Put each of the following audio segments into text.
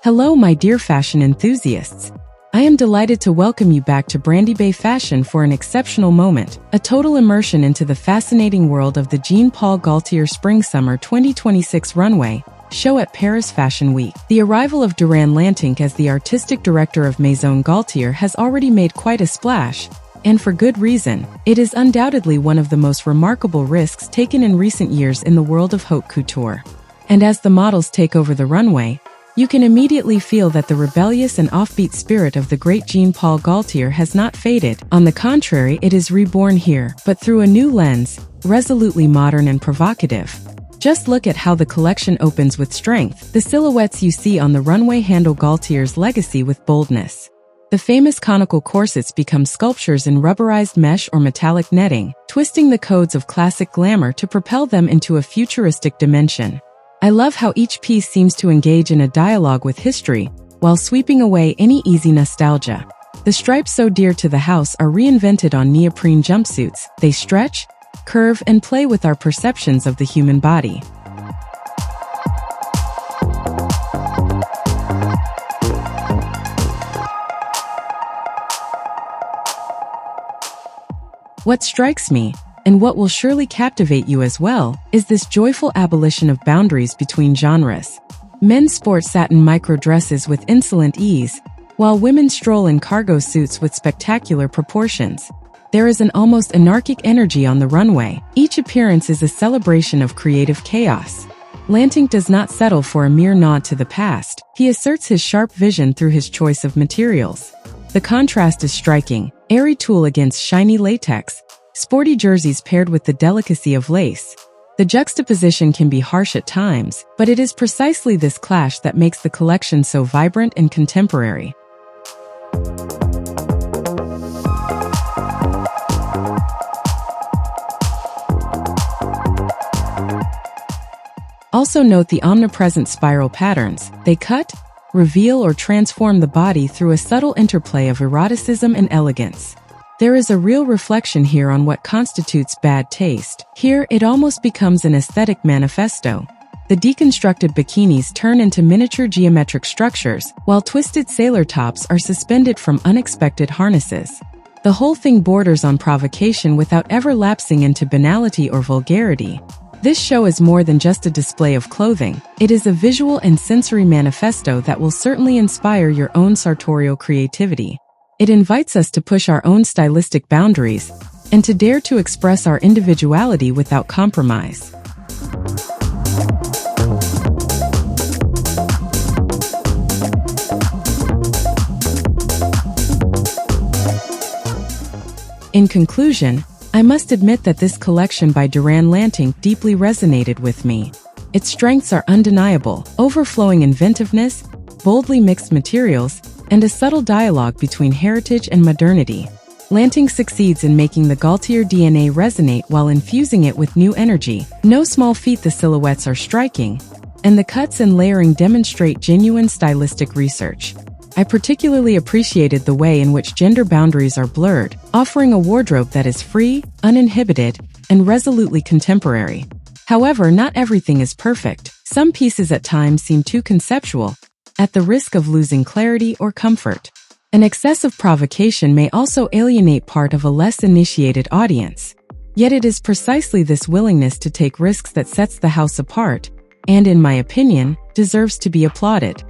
Hello my dear fashion enthusiasts. I am delighted to welcome you back to Brandibay Fashion for an exceptional moment, a total immersion into the fascinating world of the Jean Paul Gaultier Spring-Summer 2026 Runway show at Paris Fashion Week. The arrival of Duran Lantink as the artistic director of Maison Gaultier has already made quite a splash, and for good reason. It is undoubtedly one of the most remarkable risks taken in recent years in the world of haute couture. And as the models take over the runway, you can immediately feel that the rebellious and offbeat spirit of the great Jean Paul Gaultier has not faded. On the contrary, it is reborn here, but through a new lens, resolutely modern and provocative. Just look at how the collection opens with strength. The silhouettes you see on the runway handle Gaultier's legacy with boldness. The famous conical corsets become sculptures in rubberized mesh or metallic netting, twisting the codes of classic glamour to propel them into a futuristic dimension. I love how each piece seems to engage in a dialogue with history, while sweeping away any easy nostalgia. The stripes so dear to the house are reinvented on neoprene jumpsuits. They stretch, curve, and play with our perceptions of the human body. What strikes me, and what will surely captivate you as well, is this joyful abolition of boundaries between genres. Men sport satin micro-dresses with insolent ease, while women stroll in cargo suits with spectacular proportions. There is an almost anarchic energy on the runway. Each appearance is a celebration of creative chaos. Lantink does not settle for a mere nod to the past. He asserts his sharp vision through his choice of materials. The contrast is striking: airy tulle against shiny latex, sporty jerseys paired with the delicacy of lace. The juxtaposition can be harsh at times, but it is precisely this clash that makes the collection so vibrant and contemporary. Also note the omnipresent spiral patterns. They cut, reveal, or transform the body through a subtle interplay of eroticism and elegance. There is a real reflection here on what constitutes bad taste. Here, it almost becomes an aesthetic manifesto. The deconstructed bikinis turn into miniature geometric structures, while twisted sailor tops are suspended from unexpected harnesses. The whole thing borders on provocation without ever lapsing into banality or vulgarity. This show is more than just a display of clothing. It is a visual and sensory manifesto that will certainly inspire your own sartorial creativity. It invites us to push our own stylistic boundaries and to dare to express our individuality without compromise. In conclusion, I must admit that this collection by Duran Lantink deeply resonated with me. Its strengths are undeniable: overflowing inventiveness, boldly mixed materials, and a subtle dialogue between heritage and modernity. Lantink succeeds in making the Gaultier DNA resonate while infusing it with new energy. No small feat. The silhouettes are striking, and the cuts and layering demonstrate genuine stylistic research. I particularly appreciated the way in which gender boundaries are blurred, offering a wardrobe that is free, uninhibited, and resolutely contemporary. However, not everything is perfect. Some pieces at times seem too conceptual, at the risk of losing clarity or comfort. An excessive provocation may also alienate part of a less initiated audience. Yet it is precisely this willingness to take risks that sets the house apart, and in my opinion, deserves to be applauded.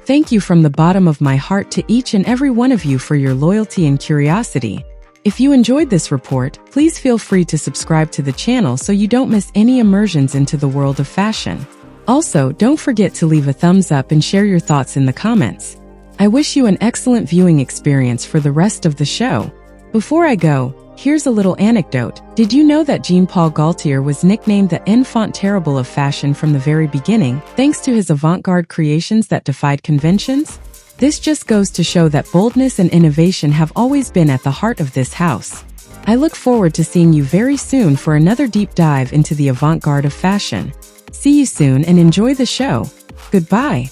Thank you from the bottom of my heart to each and every one of you for your loyalty and curiosity. If you enjoyed this report, please feel free to subscribe to the channel so you don't miss any immersions into the world of fashion. Also, don't forget to leave a thumbs up and share your thoughts in the comments. I wish you an excellent viewing experience for the rest of the show. Before I go, here's a little anecdote. Did you know that Jean Paul Gaultier was nicknamed the enfant terrible of fashion from the very beginning, thanks to his avant-garde creations that defied conventions? This just goes to show that boldness and innovation have always been at the heart of this house. I look forward to seeing you very soon for another deep dive into the avant-garde of fashion. See you soon and enjoy the show. Goodbye.